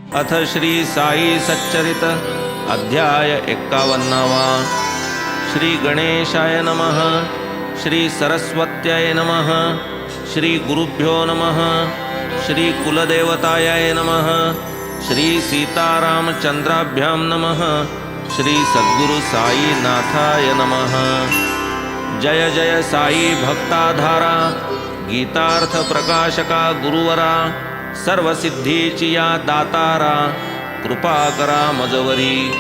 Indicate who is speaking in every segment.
Speaker 1: अथ श्री साई सच्चरित अध्याय 51। श्री गणेशाय नमः। श्री सरस्वत्याय नमः। श्री गुरुभ्यो नमः। श्री कुलदेवताय नमः। श्री सीतारामचंद्राभ्यां नमः। श्री सद्गुरु साई नाथाय नमः। जय जय साई भक्ताधारा, गीतार्थ प्रकाशका गुरुवरा, सर्वसिद्धीची या दातारा, कृपा करा मजवरी।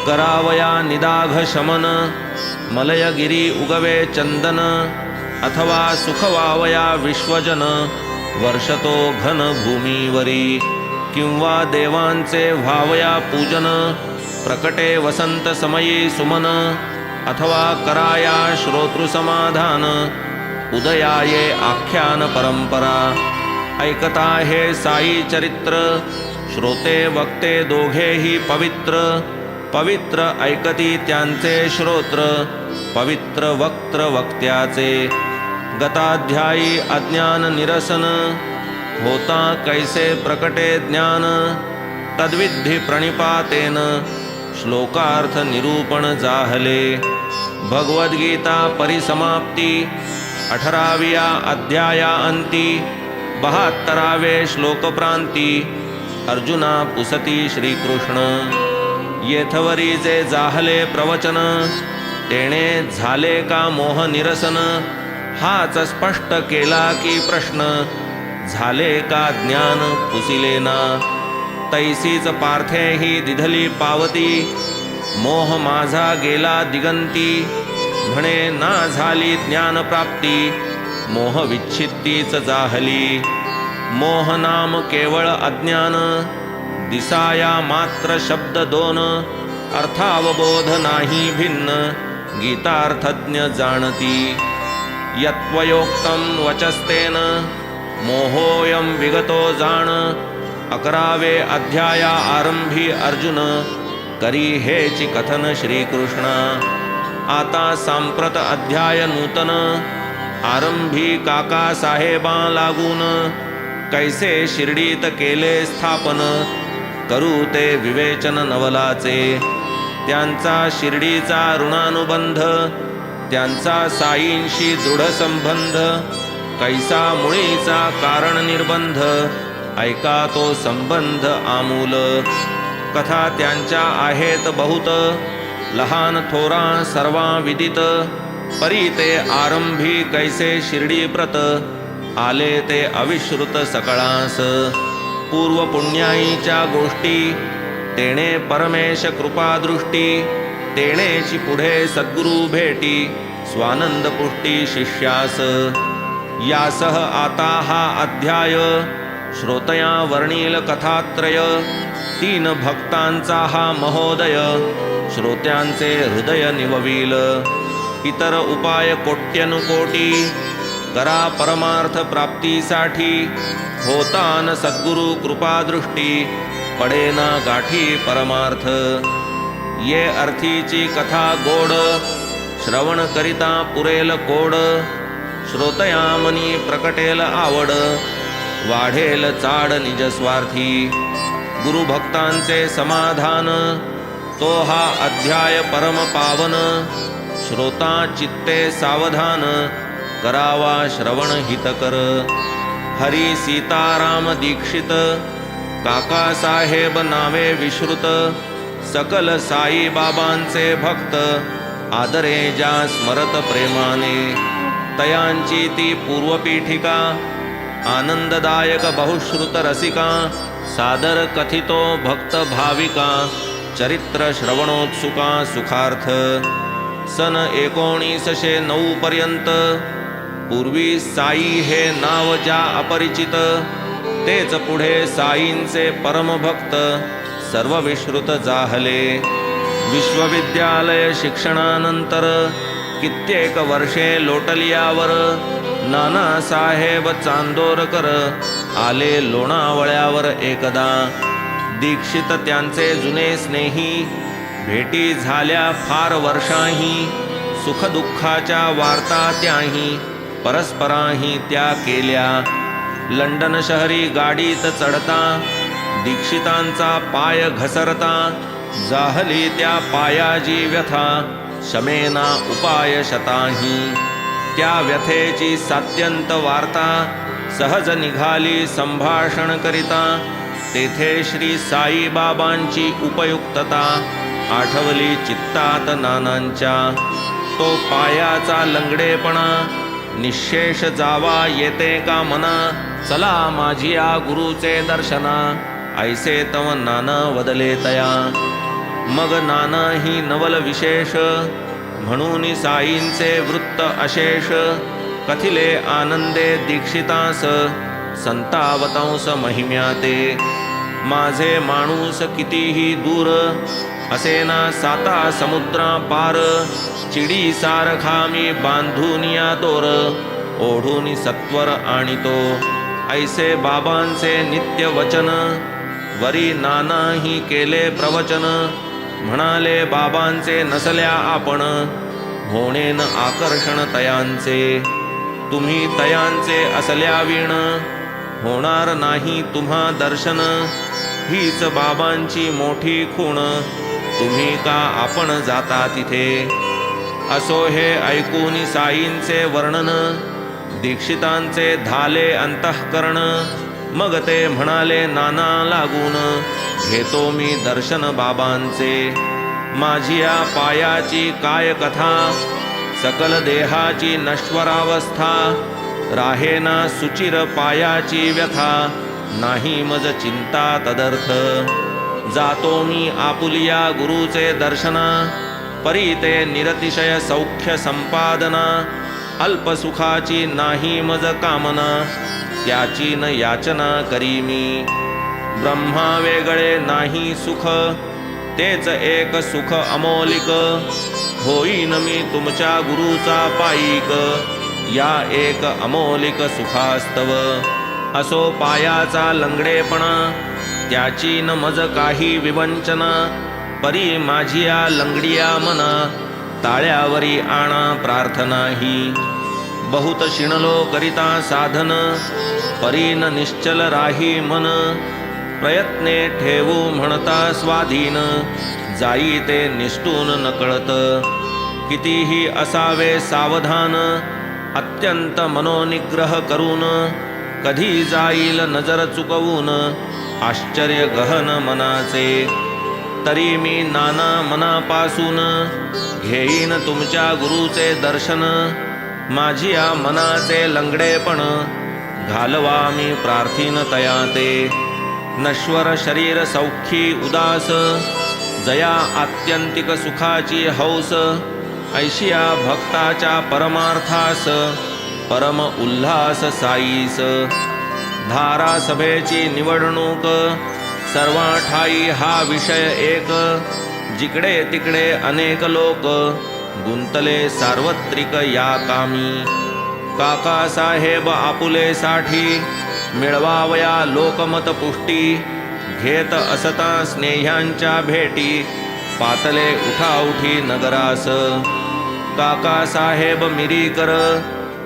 Speaker 1: करावया निदाघ शमन, मलयगिरी उगवे चंदन, अथवा सुखवावया विश्वजन, वर्षतो घन भूमीवरी। किंवा देवांचे व्हावया पूजन, प्रकटे वसंत समयी सुमन, अथवा कराया श्रोतृसमाधान, उदयाये आख्यान परंपरा। ऐकता हे साई चरित्र, श्रोते वक्ते दोघेही पवित्र। पवित्र ऐकती त्यांचे श्रोत्र, पवित्र वक्त्र वक्त्याचे। गताध्यायी अज्ञान निरसन, होता कैसे प्रकटे ज्ञान, तद्विधी प्रणिपातेन, श्लोकार्थ निरूपण जाहले। भगवद्गीता परिसमाप्ती, 18व्या अध्याया अंती, 72वे श्लोकप्रांती। अर्जुना पुसती श्रीकृष्ण, येथवरी जे जाहले प्रवचन, तेणे झाले का मोह निरसन। हाच स्पष्ट केला की प्रश्न, झाले का ज्ञान पुसिलेना। तैसीच पार्थेही दिधली पावती, मोह माझा गेला दिगंती। म्हणे ना झाली ज्ञान प्राप्ती, मोह विच्छित्तीच जाहली। मोह नाम केवळ अज्ञान, दिसाया मात्र शब्द दोन। अर्थावबोध नाही भिन्न, गीतार्थज्ञ जाणती। यत्वयोक्तं वचस्तेन, मोहोऽयं विगतो जाण। 11वे अध्याया आरंभी अर्जुन, करी हेची कथन श्रीकृष्ण। आता सांप्रत अध्याय नूतन, आरंभी काका साहेबा लागून। कैसे शिर्डीत केले स्थापन, करू ते विवेचन नवलाचे। त्यांचा शिर्डीचा ऋणानुबंध, त्यांचा साईंशी दृढ संबंध। कैसा मुळीचा कारण निर्बंध, ऐका तो संबंध आमूल। कथा त्यांच्या आहेत बहुत, लहान थोरा सर्वा विदित। परी ते आरंभी कैसे शिर्डी प्रत, आले ते अविश्रुत सकळास। पूर्व पुण्याईच्या गोष्टी, तेणे परमेश कृपादृष्टी। तेणेची पुढे सद्गुरु भेटी, स्वानंद पुष्टी शिष्यास। यासह आता हा अध्याय, श्रोतया वर्णील कथात्रय। 3 भक्तांचा हा महोदय, श्रोत्यांचे हृदय निववील। इतर उपाय कोट्यनुकोटी, करा परमार्थ प्राप्तीसाठी। होतान सद्गुरु कृपादृष्टी, पडेना गाठी परमार्थ। ये अर्थीची कथा गोड, श्रवण करिता पुरेल कोड। श्रोतया मनी प्रकटेल आवड, वाढेल चाड निज स्वार्थी। गुरुभक्तांचे समाधान, तो हा अध्याय परम पावन। श्रोता चित्ते सावधान, करावा श्रवण हितकर। हरी सीताराम दीक्षित, काका साहेब नावे विश्रुत। सकल साई बाबांचे भक्त, आदरे ज्या स्मरत प्रेमाने। तयांची ती पूर्वपीठिका, आनंददायक बहुश्रुत रसिका। सादर कथितो भक्त भाविका, चरित्र श्रवणोत्सुका सुखार्थ। सन 1909 पर्यंत, पूर्वी साई हे नाव ज्या अपरिचित। तेच पुढे साईंचे परमभक्त, सर्व विश्रुत जाहले। विश्वविद्यालय शिक्षणानंतर, कित्येक वर्षे लोटलियावर। नानासाहेब चांदोरकर, आले लोणावळ्यावर एकदा। दीक्षित त्यांचे जुने स्नेही, भेटी झाल्या फार वर्षाही। सुखदुःखाच्या वार्ता त्याही, परस्पराही त्या केल्या। लंडन शहरी गाडीत चढता, दीक्षितांचा पाय घसरता जाहली त्या पायाची व्यथा शमेना उपाय शताही त्या व्यथेची सात्यंत वार्ता सहज निघाली संभाषण करिता तेथे श्री साई बाबांची उपयुक्तता आठवली चित्तात नानांच्या तो पायाचा लंगडेपणा निशेष जावा येते का मना चला माझिया गुरुचे दर्शना ऐसे तव नाना वदले तया मग नाना ही नवल विशेष म्हणून साईंचे वृत्त अशेष कथिले आनंदे दीक्षितास संतावतांस महिम्या ते माझे माणूस कितीही दूर असेना साता समुद्रा पार चिडी सारखा मी बांधून या दोर ओढून सत्वर आणितो ऐसे बाबांचे नित्य वचन वरी नानाही केले प्रवचन म्हणाले बाबांचे नसल्या आपण होणेन आकर्षण तयांचे तुम्ही तयांचे असल्या वीण होणार नाही तुम्हा दर्शन हीच बाबांची मोठी खूण तुम्ही का आपण जाता तिथे असो हे ऐकून साईंचे वर्णन दीक्षितांचे धाले अंतःकरण मग ते म्हणाले नाना लागून घेतो मी दर्शन बाबांचे माझी या पायाची काय कथा सकल देहाची नश्वरावस्था राहेना सुचिर पायाची व्यथा नाही मज चिंता तदर्थ जातो मी आपुलिया गुरुचे दर्शना परी ते निरतिशय सौख्य संपादना अल्पसुखाची नाही मज कामना त्याची न याचना करी मी ब्रह्मा वेगळे नाही सुख तेच एक सुख अमोलिक होईन मी तुमच्या गुरुचा पाईक या एक अमोलिक सुखास्तव असो पायाचा लंगडेपणा त्याची न मज काही विवंचना परी माझिया लंगडिया मना ताळ्यावरी आणा प्रार्थना ही बहुत शिणलो करिता साधन परी न निश्चल राही मन प्रयत्ने ठेवू म्हणता स्वाधीन जाई ते निष्ठून नकळत कितीही असावे सावधान अत्यंत मनोनिग्रह करून कधी जाईल नजर चुकवून आश्चर्य गहन मनाचे तरी मी नाना मनापासून घेईन तुमच्या गुरुचे दर्शन माझी या मनाचे लंगडेपण घालवा मी प्रार्थीन तया ते नश्वर शरीर सौख्यी उदास जया आत्यंतिक सुखाची हौस ऐशिया भक्ताच्या परमार्थास परम उल्हास साईस धारासभेची निवडणूक सर्वा ठाई हा विषय एक जिकडे तिकडे अनेक लोक गुंतले सार्वत्रिक या कामी काका साहेब आपुलेसाठी मिळवावया लोकमत पुष्टी घेत असता स्नेह्यांच्या भेटी पातले उठाउठी नगरास काका साहेब मिरीकर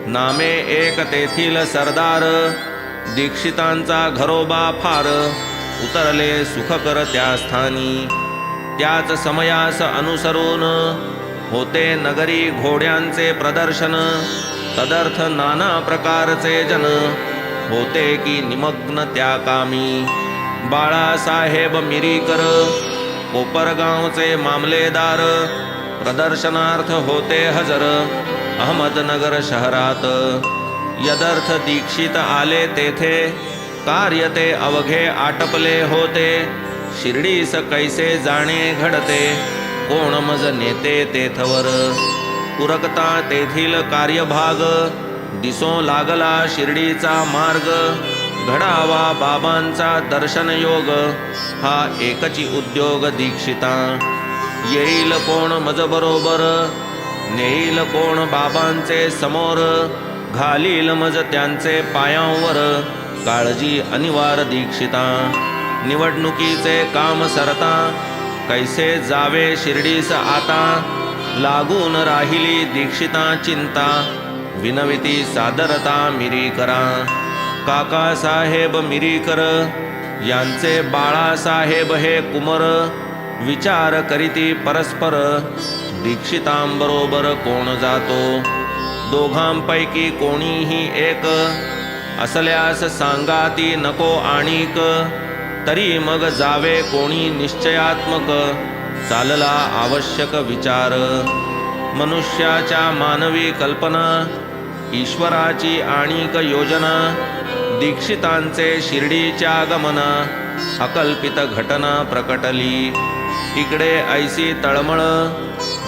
Speaker 1: नामे एक तेथील सरदार दीक्षितांचा घरोबा फार उतरले सुखकर त्या स्थानी त्याच समयास अनुसरून होते नगरी घोड्यांचे प्रदर्शन तदर्थ नाना प्रकारचे जन होते की निमग्न त्या कामी बाळासाहेब मिरीकर कोपरगावचे मामलेदार प्रदर्शनार्थ होते हजर अहमदनगर शहरात यदर्थ दीक्षित आले तेथे कार्य ते अवघे आटपले होते शिर्डीस कैसे जाणे घडते कोण मज नेते तेथवर उरकता तेथील कार्यभाग दिसो लागला शिर्डीचा मार्ग घडावा बाबांचा दर्शन योग हा एकची उद्योग दीक्षिता येईल कोण मज बरोबर नेईल कोण बाबांचे समोर घालील मज त्यांचे पायांवर काळजी अनिवार्य दीक्षिता निवडणुकीचे काम सरता कैसे जावे शिर्डीस आता लागून राहिली दीक्षिता चिंता विनविती सादरता मिरीकरा काका साहेब मिरीकर यांचे बाळासाहेब हे कुमर विचार करीती परस्पर दीक्षितांबरोबर कोण जातो दोघांपैकी कोणीही एक असल्यास सांगाती नको आणिक तरी मग जावे कोणी निश्चयात्मक चालला आवश्यक विचार मनुष्याच्या मानवी कल्पना ईश्वराची आणिक योजना दीक्षितांचे शिर्डीच्या गमना अकल्पित घटना प्रकटली इकडे ऐसी तळमळ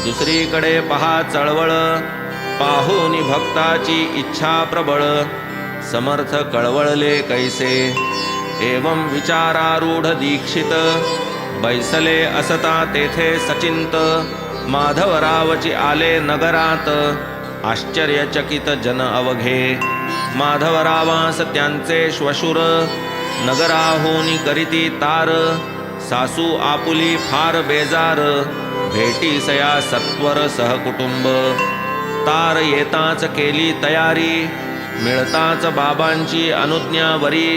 Speaker 1: दुसरीकडे पहा चळवळ पाहून भक्ताची इच्छा प्रबळ समर्थ कळवळले कैसे एवं विचारारूढ दीक्षित बैसले असता तेथे सचिंत माधवरावची आले नगरात आश्चर्यचकित जन अवघे माधवरावास त्यांचे श्वशुर नगराहून करीती तार सासू आपुली फार बेजार भेटीसया सत्वर सहकुटुंब तार येताच केली तयारी मिळताच बाबांची अनुज्ञावरी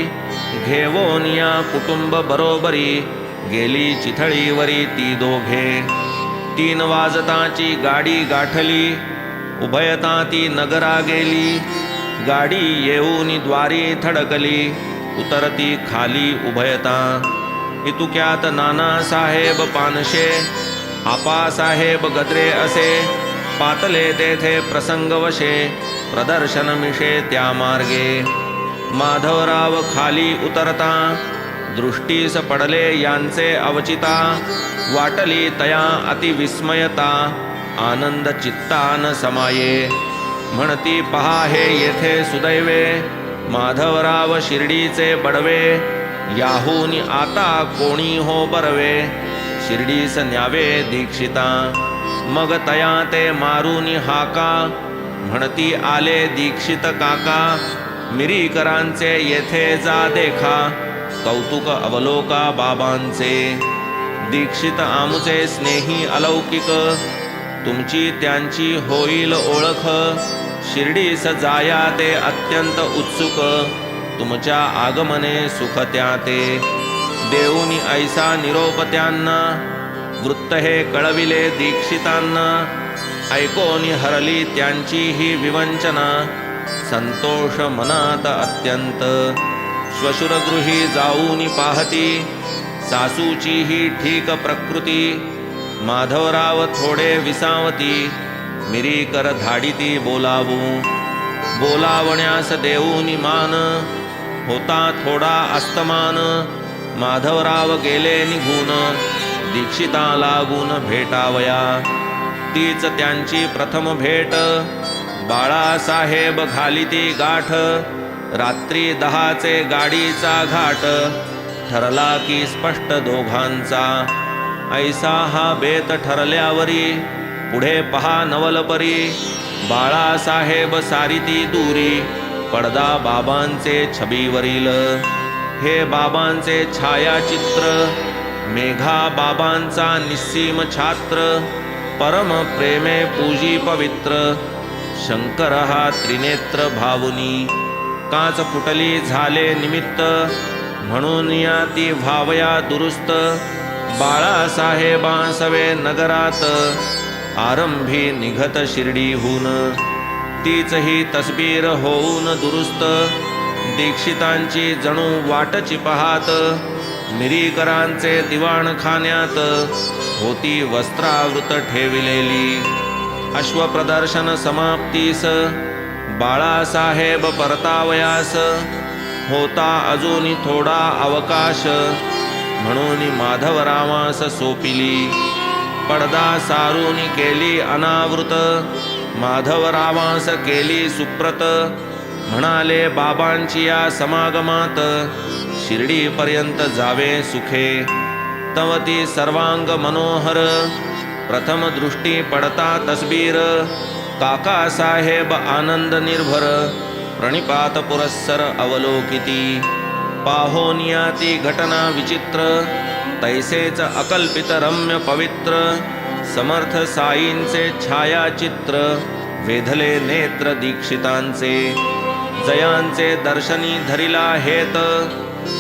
Speaker 1: घेवोन या कुटुंब बरोबरी गेली चिथळीवरी ती दोघे 3 वाजताची गाडी गाठली उभयता ती नगरा गेली गाडी येऊन द्वारी थडकली उतरती खाली उभयता इतुक्यात नानासाहेब पानशे आपासाहेब गद्रे असे पातले तेथे प्रसंगवशे प्रदर्शन मिशे त्या मार्गे माधवराव खाली उतरता दृष्टीस पडले यांचे अवचिता वाटली तया अतिविस्मयता आनंद चित्तान समाये म्हणती पहा हे येथे सुदैवे माधवराव शिर्डीचे बडवे याहून आता कोणी हो बरवे शिर्डीस न्यावे दीक्षिता मग तया ते मारून हाका म्हणती आले दीक्षित काका मिरीकरांचे येथे जा देखा कौतुक अवलोका बाबांचे दीक्षित आमुचे स्नेही अलौकिक तुमची त्यांची होईल ओळख शिर्डीस जाया ते अत्यंत उत्सुक तुमच्या आगमने सुख त्या ते देऊनी ऐसा निरोप त्यांना वृत्त हे कळविले दीक्षितांना ऐकोनी हरली त्यांची ही विवंचना संतोष मनात अत्यंत श्वशुरगृही जाऊनी पाहती सासूची ही ठीक प्रकृती माधवराव थोडे विसावती मिरीकर धाडिती बोलावू बोलावण्यास देऊनी मान होता थोडा अस्तमान माधवराव गेले निघून दीक्षिता लागून भेटावया तीच त्यांची प्रथम भेट बाळासाहेब घालिती गाठ रात्री 10चे गाडीचा घाट ठरला की स्पष्ट दोघांचा ऐसा हा बेत ठरल्यावरी पुढे पहा नवलपरी बाळासाहेब सारिती दूरी पडदा बाबांचे छबीवरील हे बाबांचे छायाचित्र मेघा बाबांचा निस्सीम छात्र परम प्रेमे पूजी पवित्र शंकर हा त्रिनेत्र भावुनी काच फुटली झाले निमित्त म्हणून या ती भावया दुरुस्त बाळासाहेबांसवे नगरात आरंभी निघत शिर्डीहून तीच ही तस्बीर होऊन दुरुस्त दीक्षितांची जणू वाटची पाहात मिरीकरांचे दिवाणखान्यात होती वस्त्रावृत ठेविलेली अश्वप्रदर्शन समाप्तीस बाळासाहेब परतावयास होता अजून थोडा अवकाश म्हणून माधवरावास सोपिली पडदा सारून केली अनावृत माधवरावास केली सुप्रत म्हणाले बाबांची या समागमात शिर्डीपर्यंत जावे सुखे तवती सर्वांग मनोहर प्रथम दृष्टी पडता तस्बीर काकासाहेब आनंद निर्भर प्रणिपात पुरस्सर अवलोकिती पाहोनिया ती घटना विचित्र तैसेच अकल्पित रम्य पवित्र समर्थ साईंचे छायाचित्र वेधले नेत्र दीक्षितांचे जयांचे दर्शनी धरिला हेत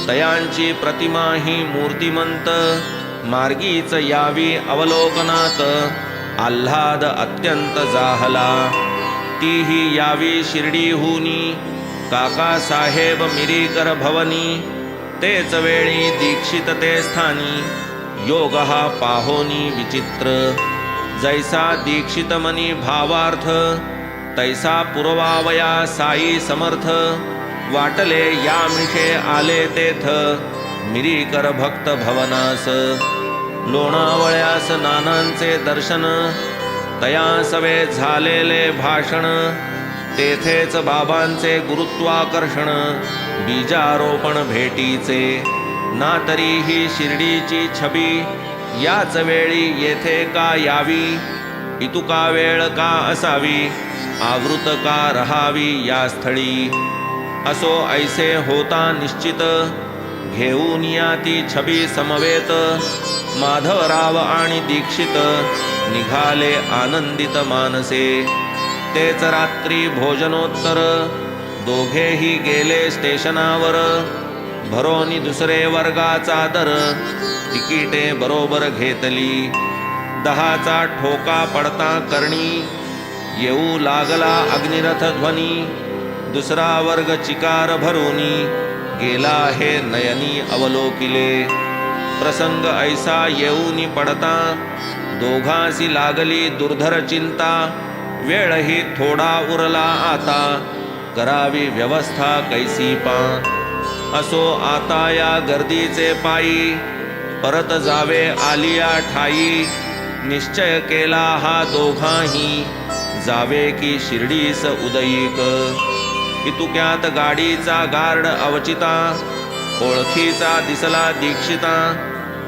Speaker 1: तयांची प्रतिमा ही मूर्तिमंत, मार्गीच यावी अवलोकनात, आल्हाद अत्यंत जाहला. तीही यावी शिर्डीहूनी, काका साहेब मिरीकर भवनी. तेच वेळी दीक्षित ते स्थानी, योग हा पाहोनी विचित्र. जैसा दीक्षित मनी भावार्थ, तैसा पुरवावया साई समर्थ. वाटले या मिषे आले तेथ, मिरीकर भक्त भवनास. लोणावळ्यास नानांचे दर्शन, तया सवे झालेले भाषण. तेथेच बाबांचे गुरुत्वाकर्षण, बीजारोपण भेटीचे. ना तरीही शिर्डीची छबी, याच वेळी येथे का यावी. इतुका वेळ का असावी, आवृत का रहावी या स्थळी. असो ऐसे होता निश्चित, घेऊन या ती छबी समवेत. माधवराव आणि दीक्षित, निघाले आनंदित मानसे. तेच रात्री भोजनोत्तर, दोघेही गेले स्टेशनावर. भरोनी दुसरे वर्गाचा दर, तिकीटे बरोबर घेतली. 10चा ठोका पडता करणी, येऊ लागला अग्निरथ ध्वनी. दुसरा वर्ग चिकार भरोनी, गेला हे नयनी अवलोकिले. प्रसंग ऐसा येऊनी पडता, दोघांसी लागली दुर्धर चिंता. वेळही थोडा उरला आता, करावी व्यवस्था कैसी पा. असो आता या गर्दीचे पायी, परत जावे आलिया ठाई. निश्चय केला हा दोघांही, जावे की शिर्डीस उदयिक. इतुक्यात गाडीचा गार्ड अवचिता, ओळखीचा दिसला दीक्षिता.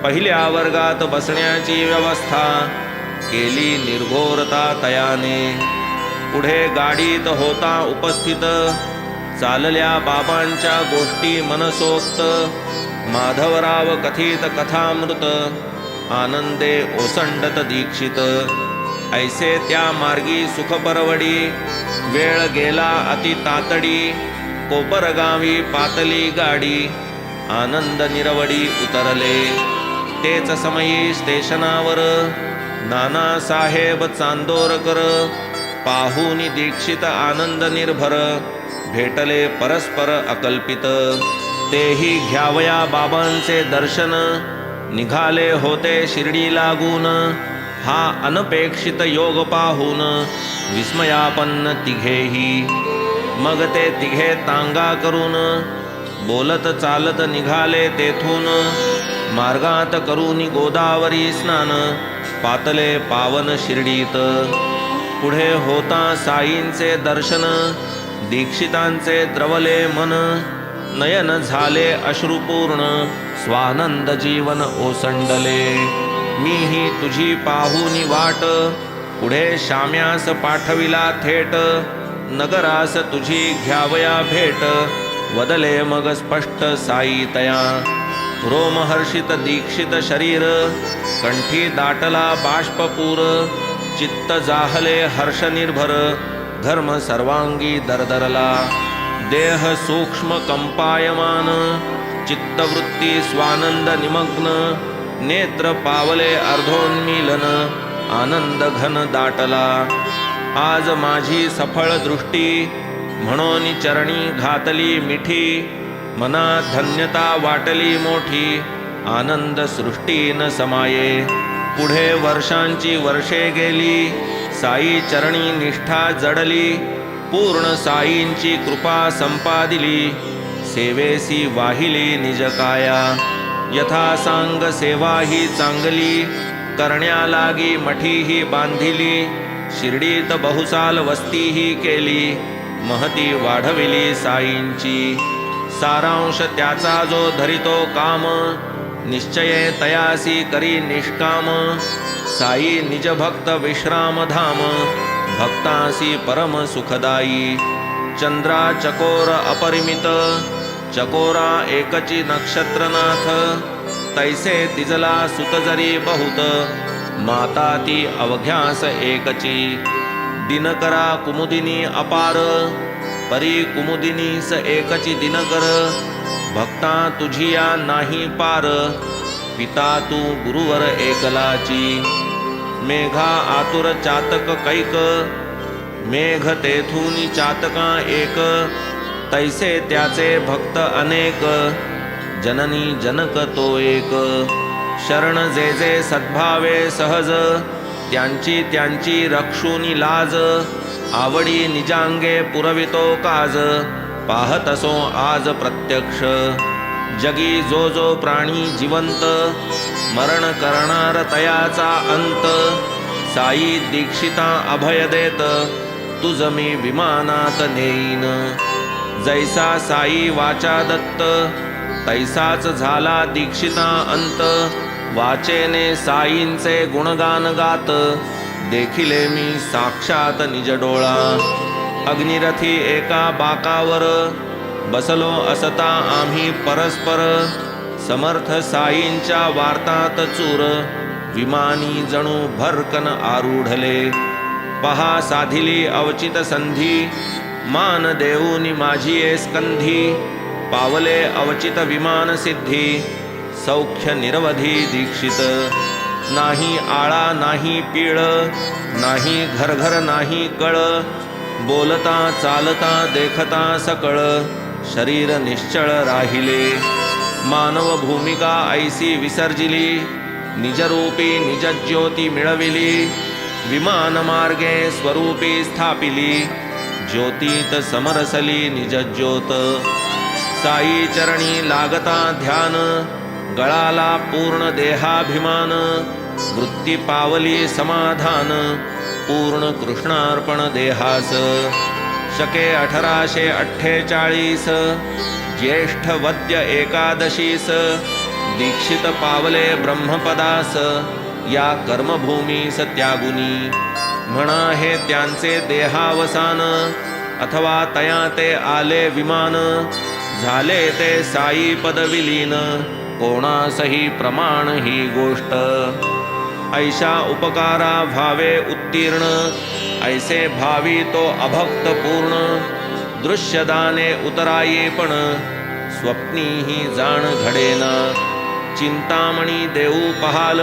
Speaker 1: पहिल्या वर्गात बसण्याची व्यवस्था, केली निर्घोरता तयाने. पुढे गाडीत होता उपस्थित, चालल्या बाबांच्या गोष्टी मनसोक्त. माधवराव कथित कथामृत, आनंदे ओसंडत दीक्षित. ऐसे त्या मार्गी सुख परवडी, वेळ गेला अति तातडी. कोपरगावी पातली गाडी, आनंद निरवडी उतरले. तेच समयी स्टेशनावर, नाना साहेब चांदोरकर. पाहुनी दीक्षित आनंद निर्भर, भेटले परस्पर अकल्पित. तेही घ्यावया बाबांचे दर्शन, निघाले होते शिर्डी लागून. हा अनपेक्षित योग पाहून, विस्मयापन्न तिघेही. मग ते तिघे तांगा करून, बोलत चालत निघाले तेथून. मार्गात करून गोदावरी स्नान, पातले पावन शिर्डीत. पुढे होता साईंचे दर्शन, दीक्षितांचे द्रवले मन. नयन झाले अश्रुपूर्ण, स्वानंद जीवन ओसंडले. मीही तुझी पाहुनी वाट, पुढे शाम्यास पाठविला थेट. नगरास तुझी घ्यावया भेट, वदले मग स्पष्ट साई तया. रोमहर्षित दीक्षित शरीर, कंठी दाटला बाष्पपूर. चित्त जाहले हर्ष निर्भर, धर्म सर्वांगी दरदरला. देह सूक्ष्म कंपायमान, चित्तवृत्ती स्वानंद निमग्न. नेत्र पावले अर्धोन्मीलन, आनंद घन दाटला. आज माझी सफळ दृष्टी, म्हणून चरणी घातली मिठी. मनात धन्यता वाटली मोठी, आनंद सृष्टी न समाये. पुढे वर्षांची वर्षे गेली, साई चरणी निष्ठा जडली. पूर्ण साईंची कृपा संपादिली, सेवेसी वाहिली निज काया. यथा सांग सेवा ही चांगली, करण्या लागी मठीही बांधिली. शिर्डीत बहुसाल वस्तीही केली, महती वाढविली साईंची. सारांश त्याचा जो धरितो काम, निश्चये तयासी करी निष्काम. साई निज भक्त विश्रामधाम, भक्तासी परम सुखदायी. चंद्रा चकोर अपरिमित, चकोरा एकची नक्षत्रनाथ. तैसे तिजला सुत जरी बहुत, माता ती अवघ्यास एकची. दिनकरा कुमुदिनी अपार, परी कुमुदिनीस एकची दिनकर. भक्ता तुझिया नाही पार, पिता तू गुरुवर एकलाची. मेघा आतुर चातक कैक, मेघ तेथून चातका एक. तैसे त्याचे भक्त अनेक, जननी जनक तो एक. शरण जे जे सद्भावे सहज, त्यांची त्यांची रक्षुनी लाज. आवडी निजांगे पुरवितो काज, पाहत असो आज प्रत्यक्ष. जगी जो जो प्राणी जिवंत, मरण करणार तयाचा अंत. साई दीक्षिता अभय देत, तुझ मी विमानात नेईन. जैसा साई वाचा दत्त, तैसाच झाला दीक्षिता अंत. वाचेने साईंचे गुणगान गात, देखिले मी साक्षात निज डोळा. अग्निरथी एका बाकावर, बसलो असता आम्ही परस्पर. समर्थ साईंच्या वार्तात चूर, विमानी जणू भरकन आरूढले. पहा साधिली अवचित संधी, मान देऊनी माझी स्कंधी. पावले अवचित विमान सिद्धी, सौख्य निरवधी दीक्षित. नाही आळा नाही पीळ, नाही घरघर नाही कळ. बोलता चालता देखता सकळ, शरीर निश्चळ राहिले. मानव भूमिका ऐसी विसर्जिली, निजरूपी निज ज्योती मिळविली. विमान मार्गे स्वरूपी स्थापिली, ज्योतीत समरसली निज ज्योत. साई चरणी लागता ध्यान, गळाला पूर्ण देहाभिमान. वृत्ती पावली समाधान, पूर्ण कृष्णार्पण देहास. शके 1848, ज्येष्ठ वद्य एकादशीस. दीक्षित पावले ब्रह्मपदास, या कर्मभूमीस त्यागुनी. म्हणा हे त्यांचे देहावसान, अथवा तया ते आले विमान. झाले ते साई पदविलीन, कोणासही प्रमाण ही गोष्ट. ऐशा उपकारा भावे उत्तीर्ण, ऐसे भावी तो अभक्त पूर्ण. दृश्यदाने उतराये पण, स्वप्नीही जाण घडेना. चिंतामणी देऊ पहाल,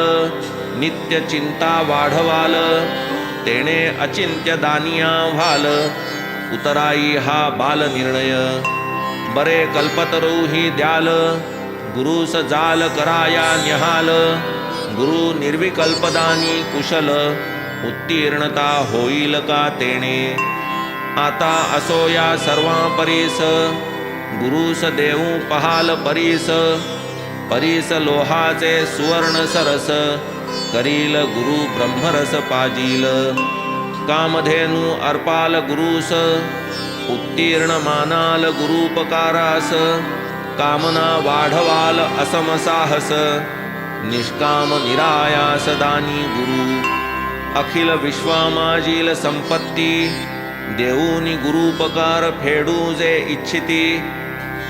Speaker 1: नित्य चिंता वाढवाल. तेणे अचिंत्य दानिया व्हाल, उतराई हा बाल निर्णय. बरे कल्पतरू ही द्याल, गुरुस जाल कराया न्यहाल. गुरु निर्विकल्पदानी कुशल, उत्तीर्णता होईल का तेणे. आता असो या सर्वा परीस, गुरुस देऊ पहाल परीस. परीस लोहाचे सुवर्ण सरस, करील गुरु ब्रह्मरस पाजील. कामधेनु अर्पाल गुरुस, उत्तीर्ण मानाल गुरुपकारास. कामना वाढवाल असम साहस, निष्काम निरायास दानी गुरु. अखिल विश्वामाजील संपत्ती, देऊनी गुरुपकार फेडू जे इच्छिती.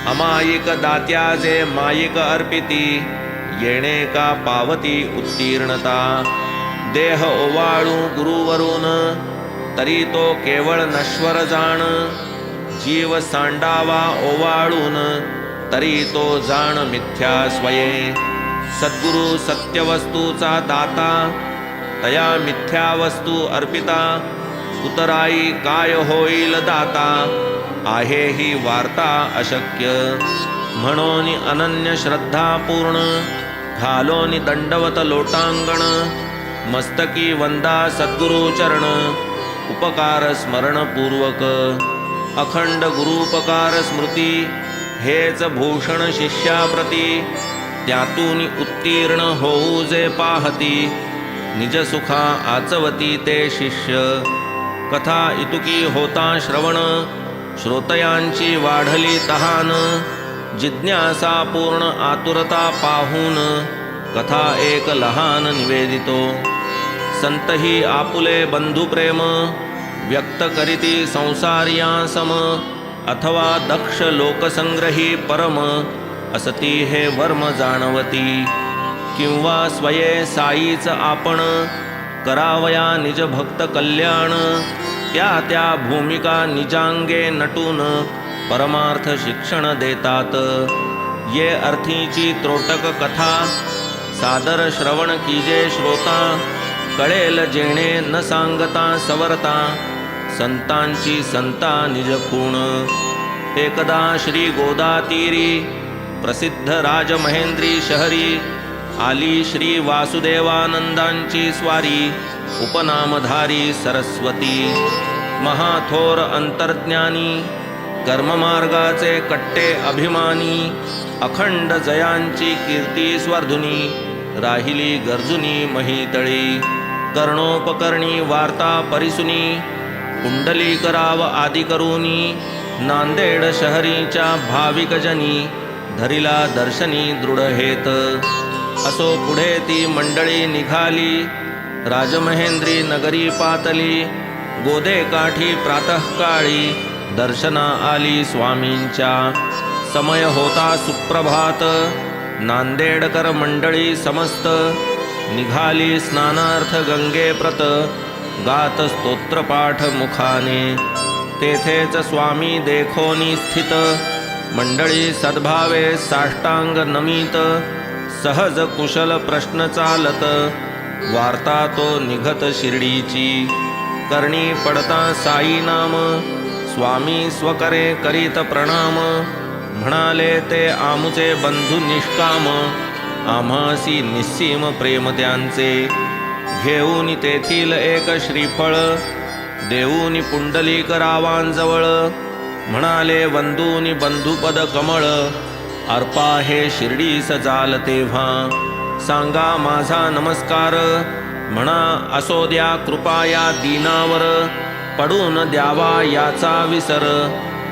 Speaker 1: अमायिक दात्या जे मायिक अर्पिती, येणे का पावती उत्तीर्णता. देह ओवाळू गुरुवरून, तरी तो केवळ नश्वर जाण. जीव सांडावा ओवाळून, तरी तो जाण मिथ्या स्वये. सद्गुरु सत्यवस्तूचा दाता, तया मिथ्या वस्तू अर्पिता. उतराई काय होईल दाता, आहे ही वार्ता अशक्य. म्हणून अनन्य श्रद्धा पूर्ण, घालोनी दंडवत लोटांगण. मस्तकी वंदा सद्गुरु चरण, उपकार स्मरण पूर्वक. अखंड गुरुपकार स्मृती, हेच भूषण शिष्याप्रती. त्यातून उत्तीर्ण होऊ जे पाहती, निज सुखा आचवती ते शिष्य. कथा इतुकी होता श्रवण, श्रोतयांची वाढली तहान. जिज्ञासा पूर्ण आतुरता पाहून, कथा एक लहान निवेदितो. संतही आपुले बंधुप्रेम, व्यक्त करीती संसारियां सम. अथवा दक्ष लोकसंग्रही परम, असती हे वर्म जाणवती. किंवा स्वये साईच आपण, करावया निज भक्त कल्याण. त्या त्या भूमिका निजांगे नटून, परमार्थ शिक्षण देतात. ये अर्थीची त्रोटक कथा सादर श्रवण कीजे श्रोता कळेल जेणे न सांगता सवरता संतांची संता निज खूण एकदा श्री गोदातीरी प्रसिद्ध राजमहेंद्री शहरी आली श्री वासुदेवानंदांची स्वारी उपनामधारी सरस्वती महाथोर अंतर्ज्ञानी कर्ममार्गाचे कट्टे अभिमानी अखंड जयांची कीर्ती स्वर्धुनी राहिली गर्जुनी महितळी कर्णोपकर्णी वार्ता परिसुनी कुंडली कराव आदि करूनी नांदेड शहरीच्या भाविकजनी धरिला दर्शनी दृढ हेत असो पुढे ती मंडळी निघाली राजमहेंद्री नगरी पातली गोदे काठी प्रातःकाळी दर्शना आली स्वामींच्या समय होता सुप्रभात नांदेडकर मंडळी समस्त निघाली स्नानार्थ गंगे प्रत गात स्तोत्रपाठ मुखाने तेथेच स्वामी देखोनी स्थित मंडळी सद्भावे साष्टांग नमित सहज कुशल प्रश्न चालत वार्ता तो निघत शिर्डीची करणी पडता साई नाम स्वामी स्वकरे करीत प्रणाम म्हणाले ते आमुचे बंधू निष्काम आम्हासी निस्सीम प्रेम त्यांचे घेऊन तेथील एक श्रीफळ देऊनी पुंडलिक रावांजवळ म्हणाले वंदूनी बंधुपद कमळ अर्पा हे शिर्डीस जाल तेव्हा सांगा माझा नमस्कार म्हणा असो द्या कृपा या दीनावर पडून द्यावा याचा विसर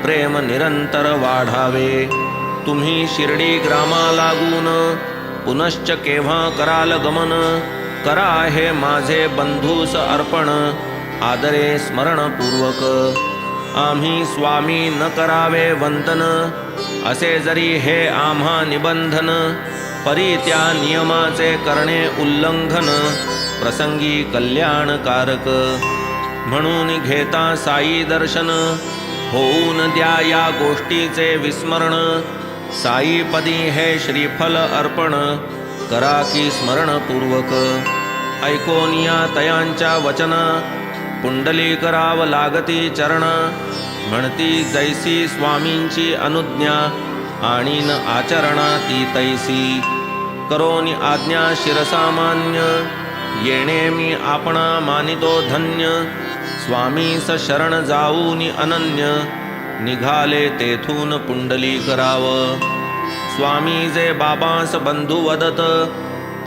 Speaker 1: प्रेम निरंतर वाढावे तुम्ही शिर्डी ग्रामा लागून पुनश्च केव्हा कराल गमन करा हे माझे बंधूस अर्पण आदरे स्मरणपूर्वक आम्ही स्वामी न करावे वंदन असे जरी हे आम्हा निबंधन परी त्या नियमाचे करणे उल्लंघन प्रसंगी कल्याणकारक म्हणून घेता साई दर्शन होऊन द्या या गोष्टीचे विस्मरण साईपदी हे श्रीफल अर्पण करा की स्मरणपूर्वक ऐकोनिया तयांच्या वचना पुंडली कराव लागती चरण म्हणती जैसी स्वामींची अनुज्ञा आणि न आचरणा ती तैसी करोनी आज्ञा शिरसामान्य येणे मी आपणा मानितो धन्य स्वामीस शरण जाऊनी अनन्य निघाले तेथून पुंडली कराव स्वामी जे बाबांस बंधू वदत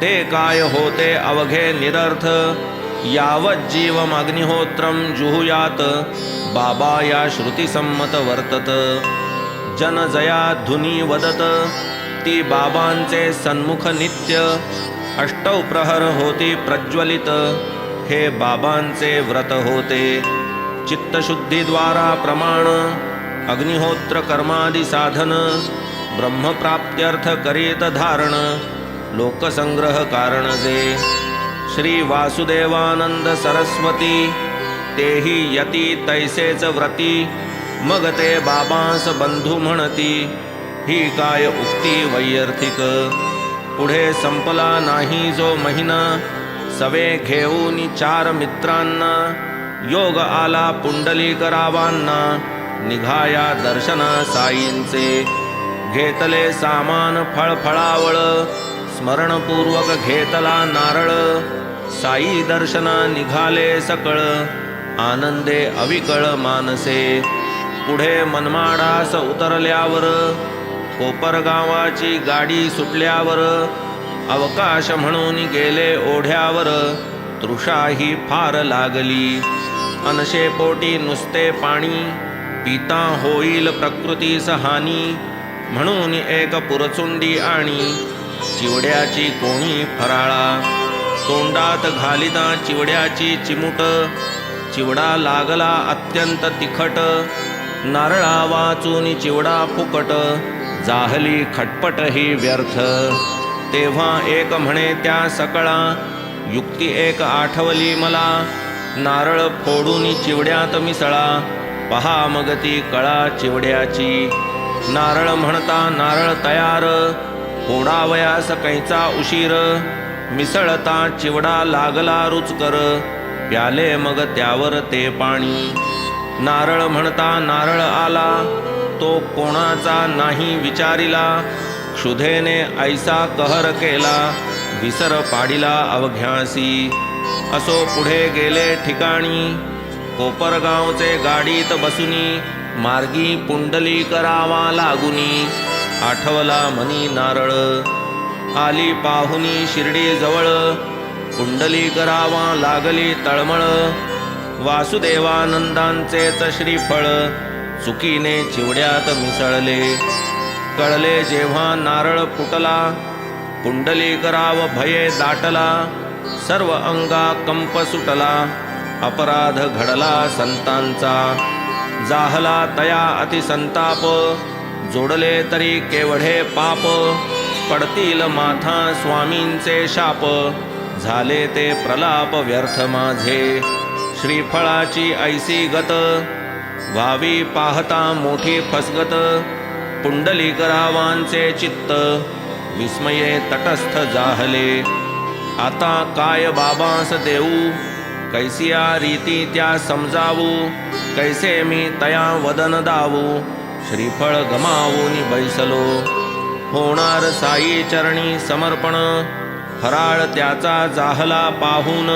Speaker 1: ते काय होते अवघे निरर्थ यावत जीवम अग्निहोत्रम जुहुयात बाबा या श्रुतिसम्मत वर्तत जन जया धुनी वदत ती बाबांचे सन्मुख नित्य अष्टौ प्रहर होती प्रज्वलित हे बाबांचे व्रत होते चित्तशुद्धीद्वारा प्रमाण अग्निहोत्र कर्मादि साधन ब्रह्मप्राप्त्यर्थ करीत धारण लोकसंग्रह कारण जे श्री वासुदेवानंद सरस्वती तेही यती तैसेच व्रती मग ते बाबांस बंधू म्हणती ही काय उक्ती वैयर्थिक पुढे संपला नाही जो महिना सवे घेऊन 4 मित्रांना योग आला पुंडलीकरावांना निघाया दर्शना साईंचे घेतले सामान फळफळावळ स्मरणपूर्वक घेतला नारळ साई दर्शना निघाले सकळ आनंदे अविकळ मानसे पुढे मनमाडास उतरल्यावर कोपरगावाची गाडी सुटल्यावर अवकाश म्हणून गेले ओढ्यावर तृषाही फार लागली अनशे पोटी नुसते पाणी पिता होईल प्रकृतीस हानी म्हणून एक पुरचुंडी आणि चिवड्याची कोणी फराळा तोंडात घालिता चिवड्याची चिमुट चिवडा लागला अत्यंत तिखट नारळा वाचून चिवडा फुकट जाहली खटपट ही व्यर्थ तेव्हा एक म्हणे त्या सकळा युक्ती एक आठवली मला नारळ फोडून चिवड्यात मिसळा पहा मग ती कळा चिवड्याची नारळ म्हणता नारळ तयार, फोडावयास कैचा उशीर, मिसळता चिवडा लागला रुचकर, प्याले मग त्यावर ते पाणी. नारळ म्हणता नारळ आला, तो कोणाचा नाही विचारिला, क्षुधेने ऐसा कहर केला, विसर पाडिला अवघ्यासी. असो पुढे गेले ठिकाणी, कोपरगावचे गाडीत बसुनी, मार्गी पुंडलीकरावा लागुनी, आठवला मनी नारळ. आली पाहुनी शिर्डी जवळ, पुंडलीकरावा लागली तळमळ, वासुदेवानंदांचेच श्रीफळ, चुकीने चिवड्यात मिसळले. कळले जेव्हा नारळ फुटला, पुंडलीकराव भये दाटला, सर्व अंगा कंप सुटला, अपराध घडला संतांचा. जाहला तया अतिसंताप, जोडले तरी केवढे पाप, पडतील माथा स्वामींचे शाप, झाले ते प्रलाप व्यर्थ माझे. श्रीफळाची ऐसी गत, व्हावी पाहता मोठी फसगत, पुंडलीकरावांचे चित्त, विस्मये तटस्थ जाहले. आता काय बाबास देऊ, कैसिया रीती त्या समजावू, कैसे मी तया वदन दावू, श्रीफळ गमावून बैसलो. होणार साई चरणी समर्पण, फराळ त्याचा जाहला पाहून,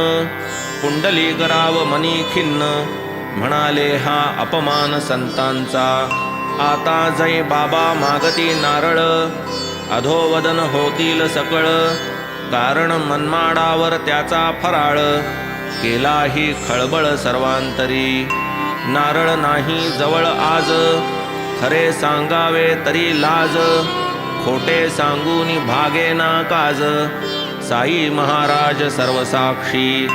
Speaker 1: पुंडलीकराव मनी खिन्न, म्हणाले हा अपमान संतांचा. आता जय बाबा मागती नारळ, अधोवदन होतील सकळ, कारण मनमाडावर त्याचा फराळ, केलाही खळबळ सर्वांतरी. नारळ नाही जवळ आज, खरे सांगावे तरी लाज, खोटे सांगून भागेना काज, साई महाराज सर्वसाक्षी.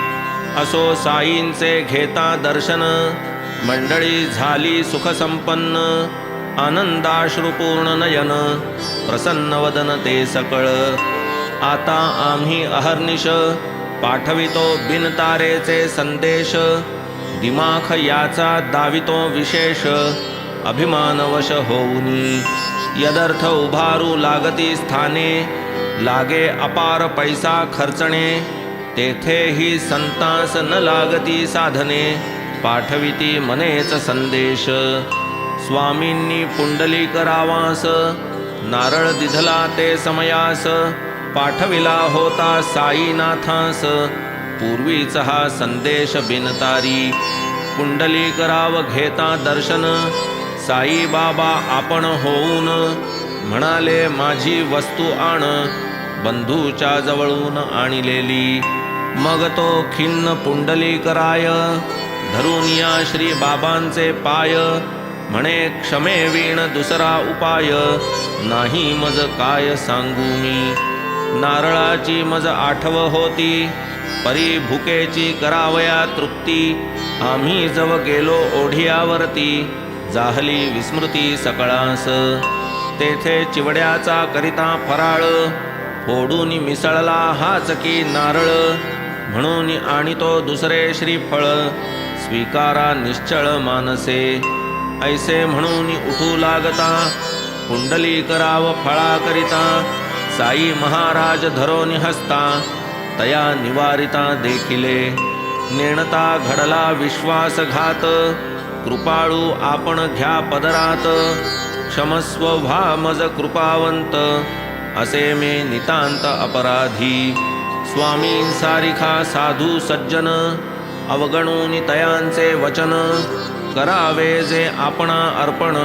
Speaker 1: असो साईंचे घेता दर्शन, मंडळी झाली सुखसंपन्न, आनंदाश्रुपूर्ण नयन, प्रसन्न वदन ते सकळ. आता आम्ही अहर्निश, पाठवितो बिनतारेचे संदेश, दिमाख याचा दावितो विशेष, अभिमानवश होऊनी. यदर्थ उभारू लागती स्थाने, लागे अपार पैसा खर्चणे, तेथेही संतास न लागती साधने, पाठविती मनेच संदेश. स्वामींनी पुंडलीकरावास, नारळ दिधला ते समयास, पाठविला होता साईनाथास, पूर्वीच हा संदेश बिनतारी. पुंडलीकराव घेता दर्शन, साई बाबा आपण होऊन, म्हणाले माझी वस्तू आण, बंधूच्या जवळून आणिलेली. मग तो खिन्न पुंडलीकराय, धरून या श्री बाबांचे पाय, म्हणे क्षमेवीण दुसरा उपाय, नाही मज काय सांगू मी. नारळाची मज आठव होती, परी भुकेची करावया तृप्ती, आम्ही जव गेलो ओढियावरती, जाहली विस्मृती सकळास. तेथे चिवड्याचा करिता फराळ, फोडून मिसळला हाच की नारळ, म्हणून आणितो दुसरे श्रीफळ, स्वीकारा निश्चळ मानसे. ऐसे म्हणून उठू लागता, पुंडलीकराव फळा करिता, साई महाराज धरोनी हसता, तया निवारिता देखिले. नेणता घडला विश्वासघात, कृपाळू आपण घ्या पदरात, क्षमस्व व्हा मज कृपावंत, असे मे नितांत अपराधी. स्वामींसारिखा साधू सज्जन, अवगणून तयांचे वचन, करावे जे आपणा अर्पण,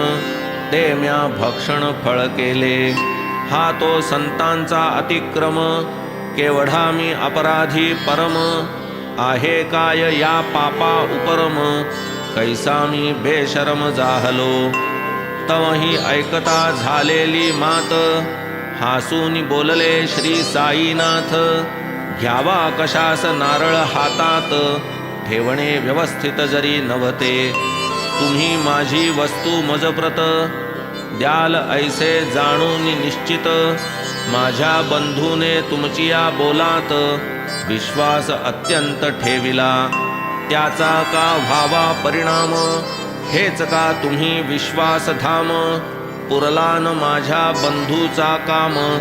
Speaker 1: ते म्या भक्षण फळ केले. हा तो संतांचा अतिक्रम, केवढा मी अपराधी परम, आहे काय या पापा उपरम, कैसा मी बेशरम जाहलो. तवही ऐकता झालेली मात, हासून बोलले श्री साईनाथ, घ्यावा कशास नारळ हातात, ठेवणे व्यवस्थित जरी नव्हते, तुम्ही माझी वस्तू मजप्रत, द्याल ऐसे जाणून निश्चित, माझ्या बंधूने तुमची या बोलात, विश्वास अत्यंत ठेविला, त्याचा का व्हावा परिणाम, हेच का तुम्ही विश्वास धाम, पुरलान माझ्या बंधूचा काम,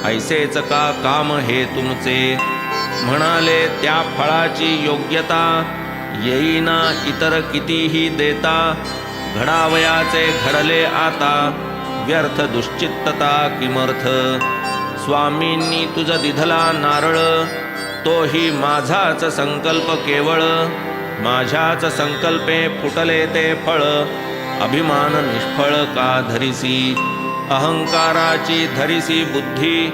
Speaker 1: ऐसेच का काम हे तुमचे. म्हणाले त्या फळाची योग्यता, येईना इतर कितीही देता. घडावयाचे घडले आता, व्यर्थ दुश्चित्तता किमर्थ. स्वामींनी तुझ दिधला नारळ, तोही माझाच संकल्प केवळ. माझ्याच संकल्पे फुटले ते फळ, अभिमान निष्फळ का धरिसी. अहंकाराची धरिसी बुद्धी,